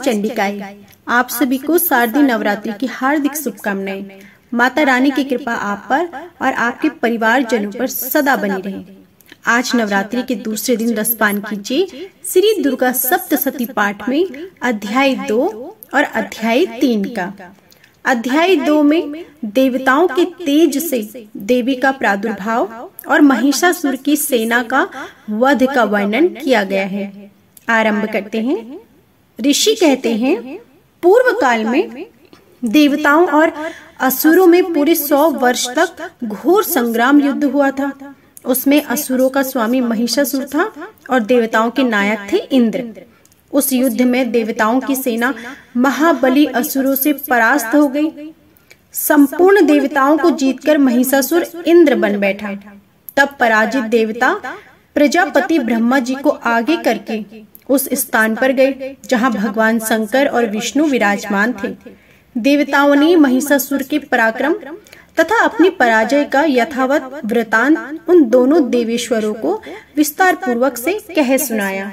चंडिकाएं। आप सभी को शारदीय नवरात्रि की हार्दिक शुभकामनाएं। माता रानी की कृपा आप पर और आपके परिवारजनों पर सदा बनी रहे। आज नवरात्रि के दूसरे दिन रसपान कीजिए श्री दुर्गा सप्तशती पाठ में अध्याय 2 और अध्याय 3 का। अध्याय 2 में देवताओं के तेज से देवी का प्रादुर्भाव और महिषासुर की सेना का वध का वर्णन किया गया है। आरंभ करते हैं। ऋषि कहते हैं, पूर्व काल में देवताओं और असुरों में पूरे 100 वर्ष तक घोर संग्राम युद्ध हुआ था। उसमें असुरों का स्वामी महिषासुर था और देवताओं के नायक थे इंद्र। उस युद्ध में देवताओं की सेना महाबली असुरों से परास्त हो गई। संपूर्ण देवताओं को जीतकर महिषासुर इंद्र बन बैठा। तब पराजित देवता प्रजापति ब्रह्मा जी को आगे करके उस स्थान पर गए जहां भगवान शंकर और विष्णु विराजमान थे। देवताओं ने महिषासुर के पराक्रम तथा अपनी पराजय का यथावत वृतांत उन दोनों देवेश्वरों को विस्तार पूर्वक से कह सुनाया।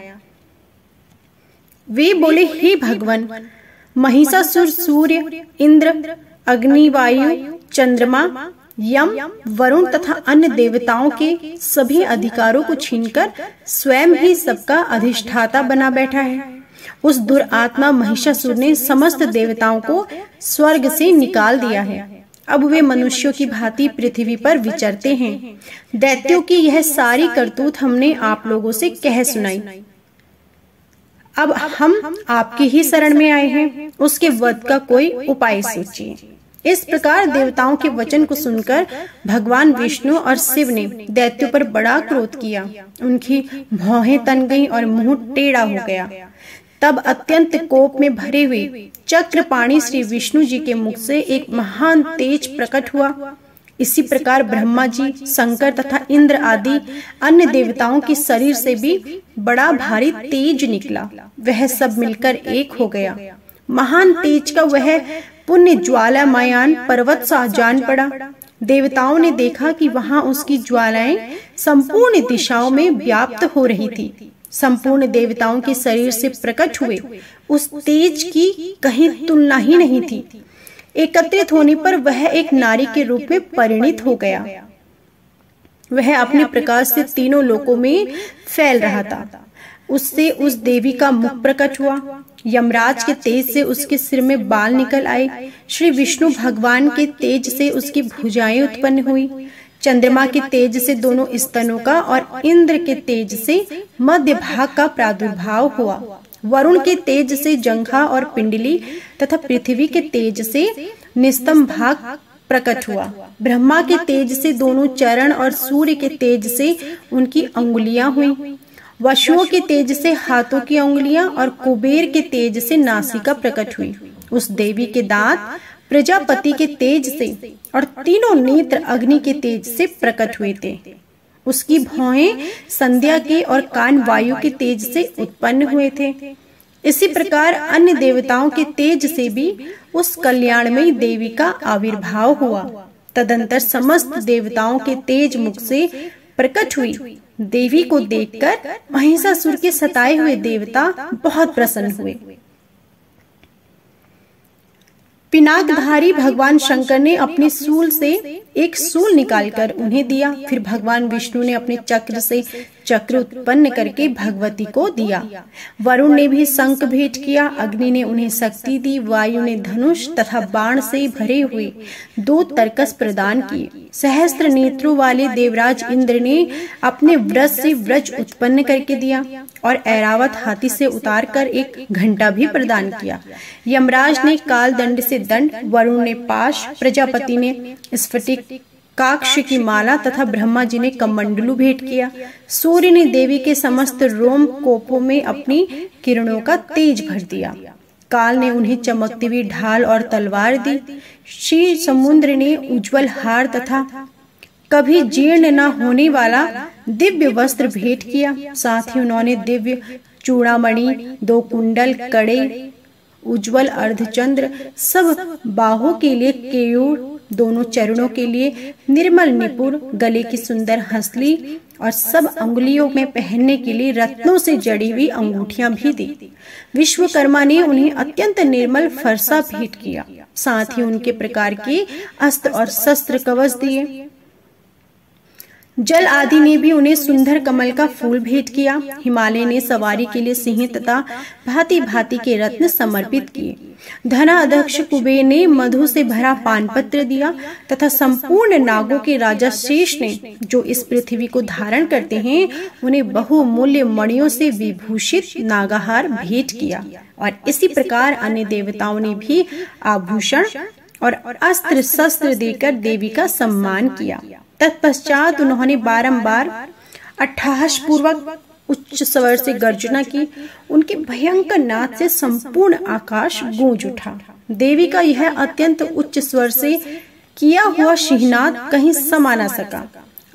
वे बोले, हे भगवान, महिषासुर सूर्य, इंद्र, अग्नि, वायु, चंद्रमा, यम, वरुण तथा अन्य देवताओं के सभी अधिकारों को छीनकर स्वयं ही सबका अधिष्ठाता बना बैठा है। उस दुरात्मा महिषासुर ने समस्त देवताओं को स्वर्ग से निकाल दिया है। अब वे मनुष्यों की भांति पृथ्वी पर विचरते हैं। दैत्यों की यह सारी करतूत हमने आप लोगों से कह सुनाई। अब हम आपकी ही शरण में आए हैं, उसके वध का कोई उपाय सोचिए। इस प्रकार देवताओं के वचन को सुनकर भगवान विष्णु और शिव ने दैत्यों पर बड़ा क्रोध किया। उनकी भौहें तन गईं और मुंह टेढ़ा हो गया। तब अत्यंत कोप में भरे हुए चक्रपाणी श्री विष्णु जी के मुख से एक महान तेज प्रकट हुआ। इसी प्रकार ब्रह्मा जी, शंकर तथा इंद्र आदि अन्य देवताओं के शरीर से भी बड़ा भारी तेज निकला। वह सब मिलकर एक हो गया। महान तेज का वह पुण्य ज्वालामयान पर्वत सा जान पड़ा। देवताओं ने देखा कि वहां उसकी ज्वालाएं संपूर्ण दिशाओं में व्याप्त हो रही थी। संपूर्ण देवताओं के शरीर से प्रकट हुए उस तेज की कहीं तुलना ही नहीं थी। एकत्रित होने पर वह एक नारी के रूप में परिणित हो गया। वह अपने प्रकाश से तीनों लोकों में फैल रहा था। उससे उस देवी का मुख प्रकट हुआ। यमराज के तेज से उसके सिर में बाल निकल आए। श्री विष्णु भगवान के तेज से उसकी भुजाएं उत्पन्न हुई। चंद्रमा के तेज से दोनों स्तनों का और इंद्र के तेज से मध्य भाग का प्रादुर्भाव हुआ। वरुण के तेज से जंघा और पिंडली तथा पृथ्वी के तेज से निस्तंभ भाग प्रकट हुआ। ब्रह्मा के तेज से दोनों चरण और सूर्य के तेज से उनकी अंगुलियां हुई। वसुओं के तेज से हाथों की अंगुलियां और कुबेर के तेज से नासिका प्रकट हुई। उस देवी के दांत प्रजापति के तेज से और तीनों नेत्र अग्नि के तेज से प्रकट हुए थे। उसकी भौहें संध्या के और कान वायु के तेज से उत्पन्न हुए थे। इसी प्रकार अन्य देवताओं के तेज से भी उस कल्याणमयी देवी का आविर्भाव हुआ। तदंतर समस्त देवताओं के तेज मुख से प्रकट हुई देवी को देखकर महिषासुर के सताए हुए देवता बहुत प्रसन्न हुए। पिनाकधारी भगवान शंकर ने अपने शूल से एक शूल निकालकर उन्हें दिया। फिर भगवान विष्णु ने अपने चक्र से चक्र उत्पन्न करके भगवती को दिया। वरुण ने भी शंख भेंट किया। अग्नि ने उन्हें शक्ति दी। वायु ने धनुष तथा बाण से भरे हुए 2 तरकस प्रदान किए। सहस्त्र नेत्रों वाले देवराज इंद्र ने अपने व्रज से व्रज उत्पन्न करके दिया और ऐरावत हाथी से उतार कर एक घंटा भी प्रदान किया। यमराज ने काल दंड से दंड, वरुण ने पाश, प्रजापति ने स्फटिक काक्ष की माला तथा ब्रह्मा जी ने कमंडलू भेंट किया। सूर्य ने देवी के समस्त रोम कोपों में अपनी किरणों का तेज भर दिया। काल ने उन्हें चमकती हुई ढाल और तलवार दी। श्री समुद्र ने उज्जवल हार तथा कभी जीर्ण न होने वाला दिव्य वस्त्र भेंट किया। साथ ही उन्होंने दिव्य चूड़ामणि, 2 कुंडल, कड़े, उज्जवल अर्धचंद्र, सब बाहों के लिए केयूर, दोनों चरणों के लिए निर्मल निपुर, गले की सुंदर हंसली और सब अंगुलियों में पहनने के लिए रत्नों से जड़ी हुई अंगूठियां भी दी। विश्वकर्मा ने उन्हें अत्यंत निर्मल फरसा भेंट किया, साथ ही उनके प्रकार के अस्त्र और शस्त्र कवच दिए। जल आदि ने भी उन्हें सुंदर कमल का फूल भेंट किया। हिमालय ने सवारी के लिए सिंह तथा भांति भांति के रत्न समर्पित किए। धनाध्यक्ष कुबेर ने मधु से भरा पानपत्र दिया तथा संपूर्ण नागों के राजा शेष ने, जो इस पृथ्वी को धारण करते हैं, उन्हें बहुमूल्य मणियों से विभूषित नागाहार भेंट किया। और इसी प्रकार अन्य देवताओं ने भी आभूषण और अस्त्र शस्त्र देकर देवी का सम्मान किया। तत्पश्चात उन्होंने बारंबार अट्टहास पूर्वक उच्च स्वर से गर्जना की। उनके भयंकर नाद से संपूर्ण आकाश गूंज उठा। देवी का यह अत्यंत उच्च स्वर से किया हुआ सिंहनाद कहीं समा न सका।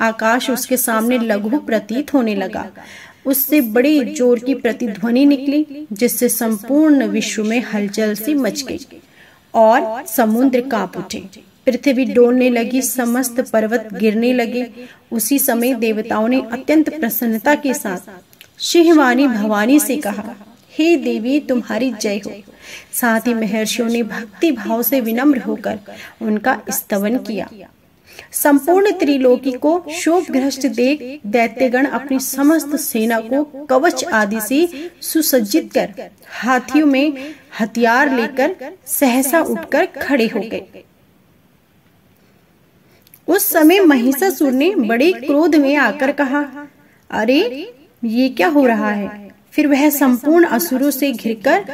आकाश उसके सामने लघु प्रतीत होने लगा। उससे बड़े जोर की प्रतिध्वनि निकली, जिससे संपूर्ण विश्व में हलचल सी मच गई और समुद्र कांप उठे। पृथ्वी डोलने लगी, समस्त पर्वत गिरने लगे। उसी समय देवताओं ने अत्यंत प्रसन्नता के साथ सिंहवाणी भवानी से कहा, हे देवी, तुम्हारी जय हो। साथ ही महर्षियों ने भक्ति भाव से विनम्र होकर उनका स्तवन किया। संपूर्ण त्रिलोकी को शोकग्रस्त देख दैत्यगण अपनी समस्त सेना को कवच आदि से सुसज्जित कर हाथियों में हथियार लेकर सहसा उठकर खड़े हो गए। उस समय महिषासुर ने बड़े क्रोध में आकर कहा, अरे ये क्या हो रहा है? फिर वह संपूर्ण असुरों से घिरकर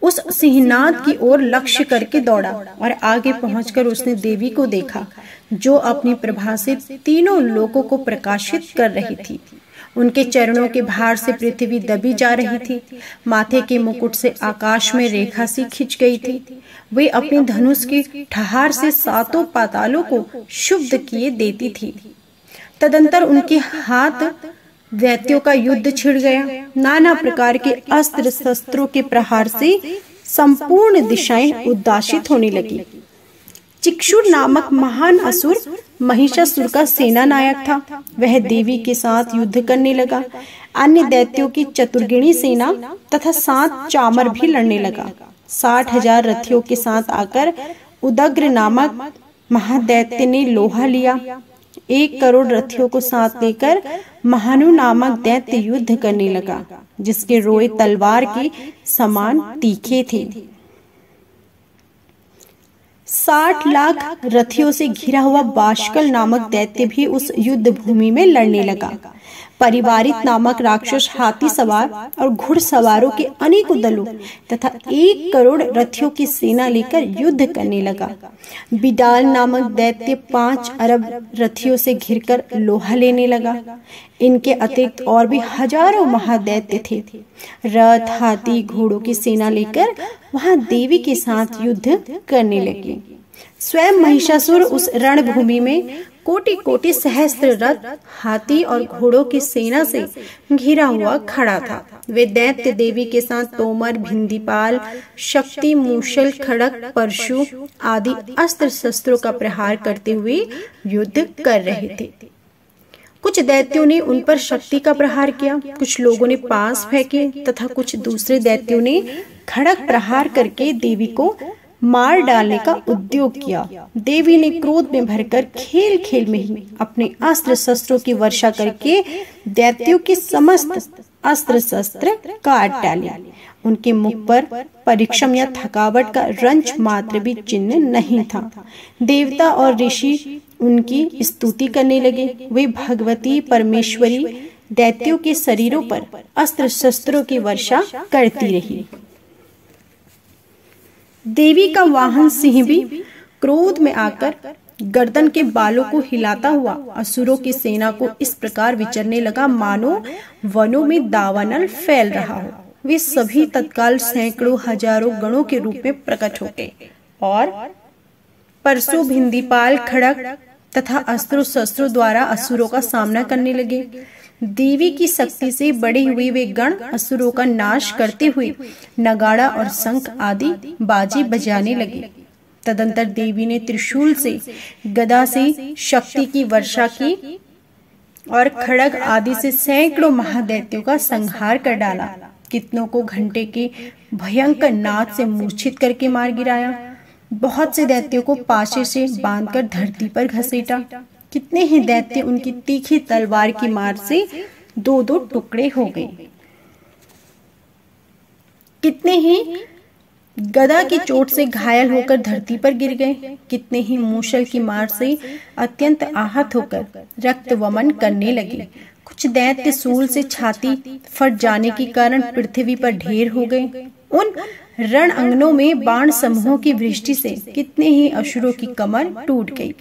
उस सिंहनाद की ओर लक्ष्य करके दौड़ा और आगे पहुंचकर उसने देवी को देखा, जो अपनी प्रभा से तीनों लोकों को प्रकाशित कर रही थी। उनके चरणों के भार से पृथ्वी दबी जा रही थी। माथे के मुकुट से आकाश में रेखा सी खिंच गई थी। वे अपने धनुष की ठहार से सातों पातालों को शुद्ध किए देती थी। तदंतर उनके हाथ दैत्यों का युद्ध छिड़ गया। नाना प्रकार के अस्त्र शस्त्रों के प्रहार से संपूर्ण दिशाएं उद्दासित होने लगी। चिक्षुर नामक महान असुर महिषासुर का सेना नायक था। वह देवी के साथ युद्ध करने लगा। अन्य दैत्यों की चतुर्गिणी सेना तथा 7 चामर भी लड़ने लगा। 60,000 रथियों के साथ आकर उदग्र नामक महादैत्य ने लोहा लिया। 1 करोड़ रथियों को साथ लेकर महानु नामक दैत्य युद्ध करने लगा, जिसके रोए तलवार के समान तीखे थे। 60 लाख रथियों से घिरा हुआ बाष्कल नामक दैत्य भी उस युद्ध भूमि में लड़ने लगा। परिवारित नामक राक्षस हाथी सवार और घुड़सवारों के अनेकों दलों तथा 1 करोड़ रथियों की सेना लेकर युद्ध करने लगा। बिडाल नामक दैत्य 5 अरब रथियों से घिरकर लोहा लेने लगा। इनके अतिरिक्त और भी हजारों महादैत्य थे। रथ, हाथी, घोड़ों की सेना लेकर वहां देवी के साथ युद्ध करने लगे। स्वयं महिषासुर उस रणभूमि में कोटि कोटि सहस्त्र रथ, हाथी और घोड़ों की सेना से घिरा हुआ खड़ा था। वे दैत्य देवी के साथ तोमर, भिंदीपाल, शक्ति, मूषल, खड़ग, परशु आदि अस्त्र शस्त्रों का प्रहार करते हुए युद्ध कर रहे थे। कुछ दैत्यों ने उन पर शक्ति का प्रहार किया, कुछ लोगों ने पास फेंके तथा कुछ दूसरे दैत्यों ने खड़ग प्रहार करके देवी को मार डालने का उद्योग किया। देवी ने क्रोध में भरकर खेल खेल में ही अपने अस्त्र शस्त्रों की वर्षा करके दैत्यों के समस्त अस्त्र शस्त्र काट डाले। उनके मुख पर परिश्रम या थकावट का रंच मात्र भी चिन्ह नहीं था। देवता और ऋषि उनकी स्तुति करने लगे। वे भगवती परमेश्वरी दैत्यों के शरीरों पर अस्त्र शस्त्रों की वर्षा करती रही। देवी का वाहन सिंह भी क्रोध में आकर गर्दन के बालों को हिलाता हुआ असुरों की सेना को इस प्रकार विचरने लगा, मानो वनों में दावानल फैल रहा हो। वे सभी तत्काल सैकड़ों हजारों गणों के रूप में प्रकट हो गए और परसों, भिंदीपाल, खड़ग तथा अस्त्रों शस्त्रों द्वारा असुरों का सामना करने लगे। देवी की शक्ति से बढ़े हुए वे गण असुरों का नाश करते हुए नगाड़ा और शंख आदि बाजी बजाने लगे। तदंतर देवी ने त्रिशूल से, गदा से शक्ति की वर्षा की और खड़ग आदि से सैकड़ों महादैत्यों का संहार कर डाला। कितनों को घंटे के भयंकर नाद से मूर्छित करके मार गिराया। बहुत से दैत्यों को पाशे से बांधकर धरती पर घसीटा। कितने ही दैत्य उनकी तीखी तलवार की मार से दो दो टुकड़े हो गए। कितने ही गदा की चोट से घायल होकर धरती पर गिर गए। कितने ही मूषल की मार से अत्यंत आहत होकर रक्त वमन करने लगे। कुछ दैत्य सूल से छाती फट जाने के कारण पृथ्वी पर ढेर हो गए। उन रण अंगनों में बाण समूहों की वृष्टि से कितने ही असुरों की कमर टूट गई,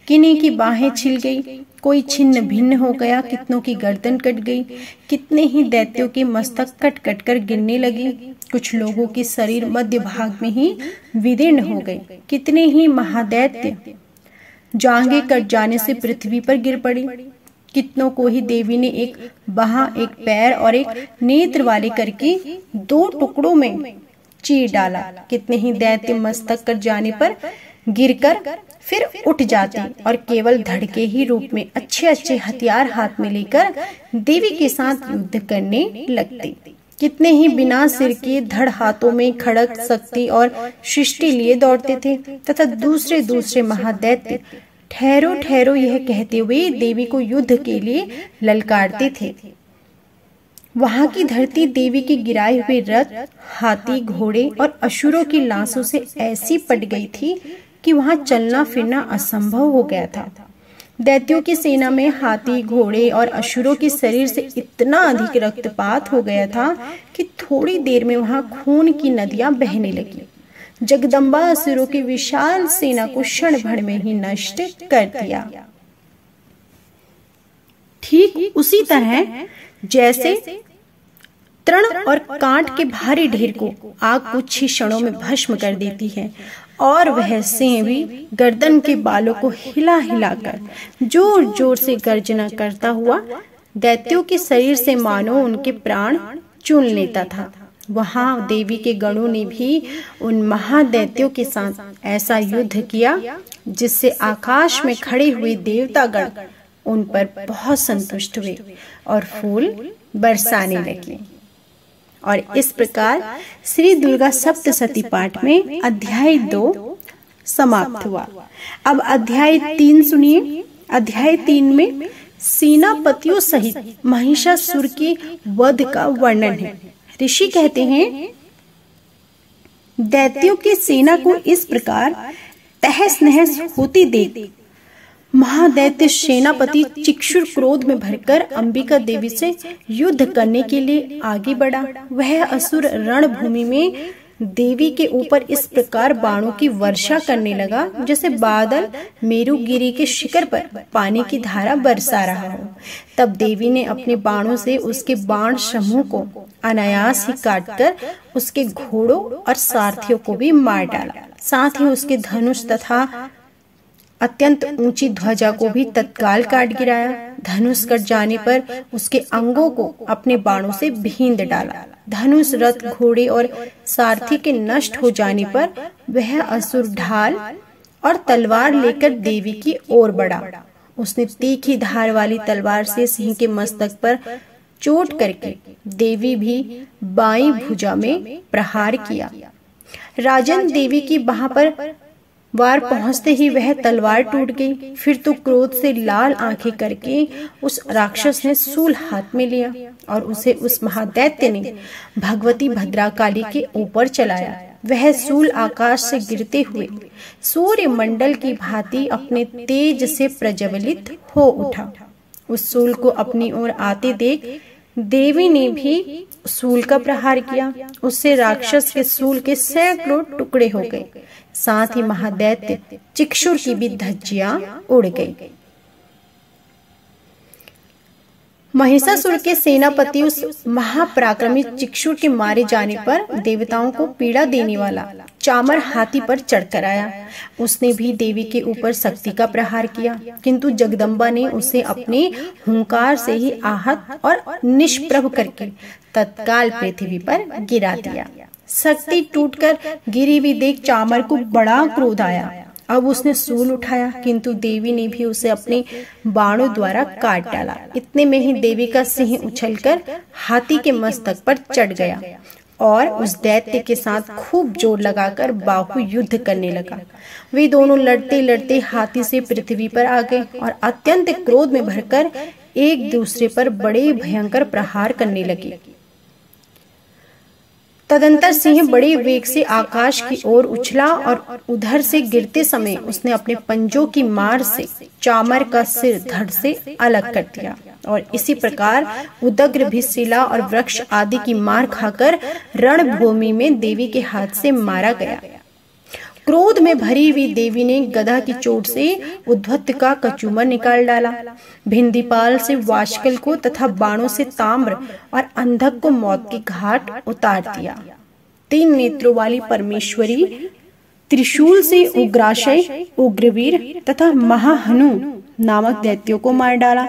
किन्हीं की बाहें छिल गई, कोई छिन्न भिन्न हो गया, कितनों की गर्दन कट गई। कितने ही दैत्यों के मस्तक कट कट कर गिरने लगे। कुछ लोगों के शरीर मध्य भाग में ही विदीर्ण हो गए। कितने ही महादैत्य जांघें कट जाने से पृथ्वी पर गिर पड़ी। कितनों को ही देवी ने एक बाह, एक पैर और एक नेत्र वाले करके दो टुकड़ों में चीर डाला। कितने ही दैत्य मस्तक कट जाने पर गिरकर फिर उठ जाते और केवल धड़के ही रूप में अच्छे अच्छे हथियार हाथ में लेकर देवी के साथ युद्ध करने लगते। कितने ही बिना सिर के धड़ हाथों में खड़ग, शक्ति और सृष्टि लिए दौड़ते थे तथा दूसरे दूसरे महादैत्य ठहरो ठहरो यह कहते हुए देवी को युद्ध के लिए ललकारते थे। वहां की धरती देवी के गिराए हुए रथ, हाथी, घोड़े और असुरों की लाशों से ऐसी पट गई थी कि वहां चलना फिरना असंभव हो गया था। दैत्यों की सेना में हाथी, घोड़े और असुरों के शरीर से इतना अधिक रक्तपात हो गया था कि थोड़ी देर में वहां खून की नदियां बहने लगी। जगदम्बा असुरों की विशाल सेना को क्षण भर में ही नष्ट कर दिया। ठीक उसी तरह जैसे तृण और कांट के भारी ढेर को आग कुछ ही क्षणों में भस्म कर देती है और वह सिंह भी गर्दन के बालों को हिला हिलाकर जोर जोर से गर्जना करता हुआ दैत्यों के शरीर से मानो उनके प्राण चुन लेता था। वहां देवी के गणों ने भी उन महादैत्यों के साथ ऐसा युद्ध किया जिससे आकाश में खड़े हुए देवतागण उन पर बहुत संतुष्ट हुए और फूल बरसाने लगे। और इस प्रकार श्री दुर्गा सप्तशती पाठ में अध्याय 2 समाप्त हुआ। अब अध्याय 3 सुनिए। अध्याय 3 में सेनापतियों सहित महिषासुर के वध का वर्णन है। ऋषि कहते हैं, दैत्यों की सेना को इस प्रकार तहस नहस होती देख महादैत्य सेनापति चिक्षुर क्रोध में भरकर अंबिका देवी से युद्ध करने के लिए आगे बढ़ा। वह असुर रणभूमि में देवी के ऊपर इस प्रकार बाणों की वर्षा करने लगा जैसे बादल मेरुगिरी के शिखर पर पानी की धारा बरसा रहा हो। तब देवी ने अपने बाणों से उसके बाण समूह को अनायास ही काटकर उसके घोड़ों और सारथियों को भी मार डाला। साथ ही उसके धनुष तथा अत्यंत ऊंची ध्वजा को भी तत्काल काट गिराया। धनुष कट जाने पर उसके अंगों को अपने बाणों से भींद डाला। धनुष, रथ, घोड़े और सारथी के नष्ट हो जाने पर वह असुर ढाल और तलवार लेकर देवी की ओर बढ़ा। उसने तीखी धार वाली तलवार से सिंह के मस्तक पर चोट करके देवी भी बाईं भुजा में प्रहार किया। राजन, देवी की बाह पर वार पहुंचते ही वह तलवार टूट गई। फिर तो क्रोध से लाल आंखें करके उस राक्षस ने सूल हाथ में लिया और उसे उस महादैत्य ने भगवती भद्राकाली के ऊपर चलाया। वह सूल आकाश से गिरते हुए सूर्य मंडल की भांति अपने तेज से प्रज्वलित हो उठा। उस सूल को अपनी ओर आते देख देवी ने भी सूल का प्रहार किया। उससे राक्षस के सूल के सैकड़ों टुकड़े हो गए। साथ ही महादैत्य चिक्षुर की भी धज्जियां उड़ गई। महिषासुर के सेनापति उस महापराक्रमी चिक्षुर के मारे जाने पर देवताओं को पीड़ा देने वाला चामर हाथी पर चढ़कर आया। उसने भी देवी के ऊपर शक्ति का प्रहार किया, किंतु जगदम्बा ने उसे अपने हुंकार से ही आहत और निष्प्रभ करके तत्काल पृथ्वी पर गिरा दिया। शक्ति टूटकर गिरी हुई देख चामर को बड़ा क्रोध आया। अब उसने सूल उठाया, किंतु देवी ने भी उसे अपने बाणों द्वारा काट डाला। इतने में ही देवी का सिंह उछलकर हाथी के मस्तक पर चढ़ गया और उस दैत्य के साथ खूब जोर लगाकर बाहु युद्ध करने लगा। वे दोनों लड़ते लड़ते हाथी से पृथ्वी पर आ गए और अत्यंत क्रोध में भरकर एक दूसरे पर बड़े भयंकर प्रहार करने लगे। तदंतर सिंह बड़े वेग से आकाश की ओर उछला और उधर से गिरते समय उसने अपने पंजों की मार से चामर का सिर धड़ से अलग कर दिया और इसी प्रकार उदग्र भी शिला और वृक्ष आदि की मार खाकर रणभूमि में देवी के हाथ से मारा गया। क्रोध में भरी हुई देवी ने गदा की चोट से उद्धत का कचूमर निकाल डाला, भिंदीपाल से वाशकल को तथा बाणों से ताम्र और अंधक को मौत के घाट उतार दिया। 3 नेत्रों वाली परमेश्वरी त्रिशूल से उग्राशय, उग्रवीर तथा महाहनु नामक दैत्यों को मार डाला।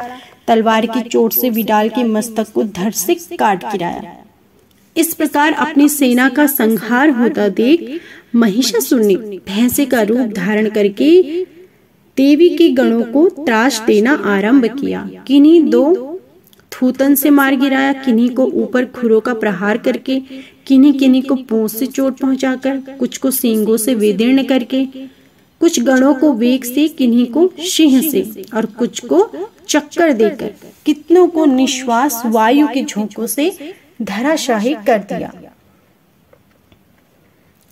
तलवार की चोट से विडाल के मस्तक को धड़ से काट गिराया। इस प्रकार अपनी सेना का संहार होता देख महिषासुर ने भैंसे का रूप धारण करके देवी के गणों को त्रास देना आरंभ किया। किन्हीं 2 थूतन से मार गिराया, किन्हीं को ऊपर खुरों का प्रहार करके, किन्हीं को पूंछ से चोट पहुंचाकर, कुछ को सींगों से विदीर्ण करके, कुछ गणों को वेग से, किन्हीं को सिंह से और कुछ को चक्कर देकर, कितनों को निश्वास वायु के झोंकों से धराशाही कर दिया।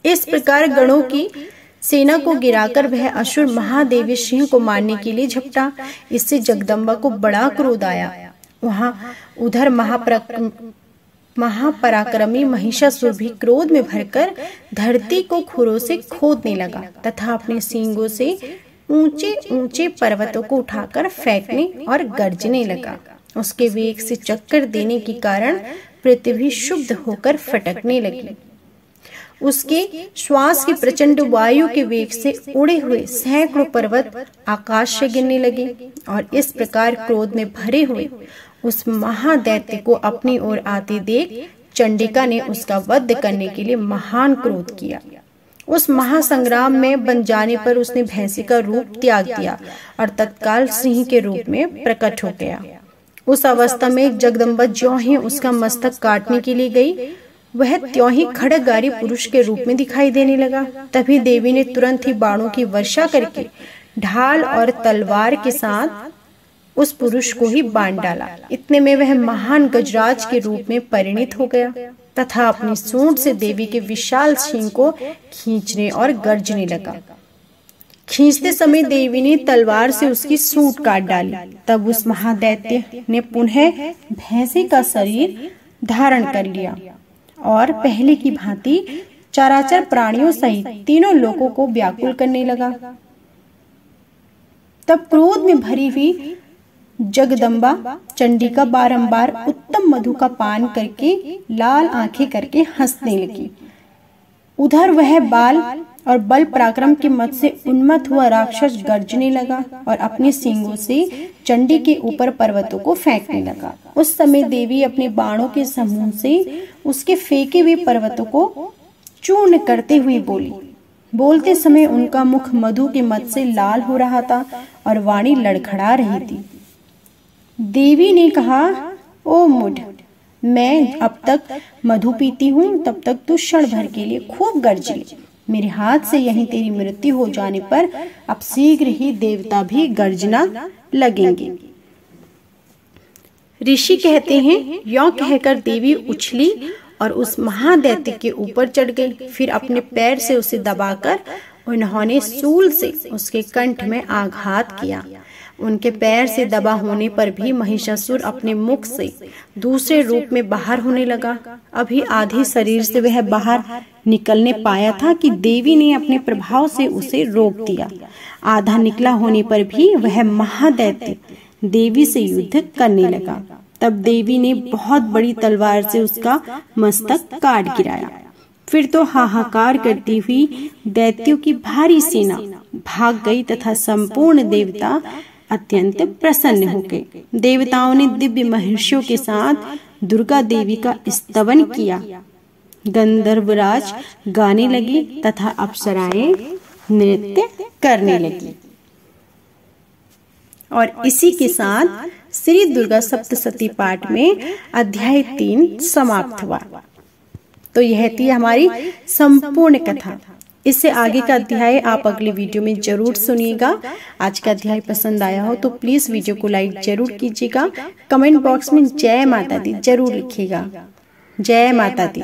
इस प्रकार गणों की सेना को गिराकर वह असुर महादेवी सिंह को मारने के लिए झपटा। इससे जगदम्बा को बड़ा क्रोध आया। उधर महापराक्रमी महिषासुर भी क्रोध में भरकर धरती को खुरों से खोदने लगा तथा अपने सींगों से ऊंचे ऊंचे पर्वतों को उठाकर फेंकने और गर्जने लगा। उसके वेग से चक्कर देने के कारण पृथ्वी शुद्ध होकर फटकने लगी। उसके श्वास की प्रचंड वायु के वेग से उड़े हुए सैकड़ों पर्वत आकाश से गिरने लगे और इस प्रकार क्रोध में भरे हुए उस महादैत्य को अपनी ओर आते देख चंडिका ने उसका वध करने के लिए महान क्रोध किया। उस महासंग्राम में बन जाने पर उसने भैंसे का रूप त्याग दिया और तत्काल सिंह के रूप में प्रकट हो गया। उस अवस्था में जगदम्बा ज्यों ही उसका मस्तक काटने के लिए गई, वह त्यों ही खड्गधारी पुरुष के रूप में दिखाई देने लगा। तभी देवी ने तुरंत ही बाणों की वर्षा करके ढाल और तलवार के साथ उस पुरुष को ही बांध डाला। इतने में वह महान गजराज के रूप में परिणित हो गया तथा अपनी सूंड से देवी के विशाल सींग को खींचने और गर्जने लगा। खींचते समय देवी ने तलवार से उसकी सूंड काट डाली। तब उस महादैत्य ने पुनः भैंसे का शरीर धारण कर लिया और पहले की भांति चराचर प्राणियों सहित तीनों लोगों को व्याकुल करने लगा। तब क्रोध में भरी हुई जगदम्बा चंडिका बारंबार उत्तम मधु का पान करके लाल आंखें करके हंसने लगी। उधर वह बाल और बल पराक्रम के मत से उन्मत्त हुआ राक्षस गर्जने लगा और अपने सींगों से चंडी के ऊपर पर्वतों को फेंकने लगा। उस समय देवी अपने बाणों के समूह से उसके फेंके हुए पर्वतों को चूर्ण करते हुए बोली। बोलते समय उनका मुख मधु के मत से लाल हो रहा था और वाणी लड़खड़ा रही थी। देवी ने कहा, ओ मूढ़, मैं अब तक मधु पीती हूँ, तब तक तू क्षण भर के लिए खूब गर्ज ले। मेरे हाथ से यहीं तेरी मृत्यु हो जाने पर अब शीघ्र ही देवता भी गर्जना लगेंगे। ऋषि कहते हैं, यों कहकर देवी उछली और उस महादैत्य के ऊपर चढ़ गई। फिर अपने पैर से उसे दबाकर उन्होंने सूल से उसके कंठ में आघात किया। उनके पैर से दबा होने पर भी महिषासुर अपने मुख से दूसरे रूप में बाहर होने लगा। अभी आधे शरीर से वह बाहर निकलने पाया था कि देवी ने अपने प्रभाव से उसे रोक दिया। आधा निकला होने पर भी वह महादैत्य देवी से युद्ध करने लगा। तब देवी ने बहुत बड़ी तलवार से उसका मस्तक काट गिराया। फिर तो हाहाकार करती हुई दैत्यों की भारी सेना भाग गई तथा संपूर्ण देवता अत्यंत प्रसन्न हो गए। देवताओं ने दिव्य महर्षियों के साथ दुर्गा देवी का स्तवन किया। गंधर्वराज गाने लगे तथा अप्सराएं नृत्य करने लगी। और इसी के साथ श्री दुर्गा सप्तशती पाठ में अध्याय 3 समाप्त हुआ। तो यह थी हमारी संपूर्ण कथा। इससे आगे का अध्याय आप अगले वीडियो में जरूर सुनिएगा। आज का अध्याय पसंद आया हो तो प्लीज वीडियो को लाइक जरूर कीजिएगा। कमेंट बॉक्स में जय माता दी जरूर लिखिएगा। जय माता दी।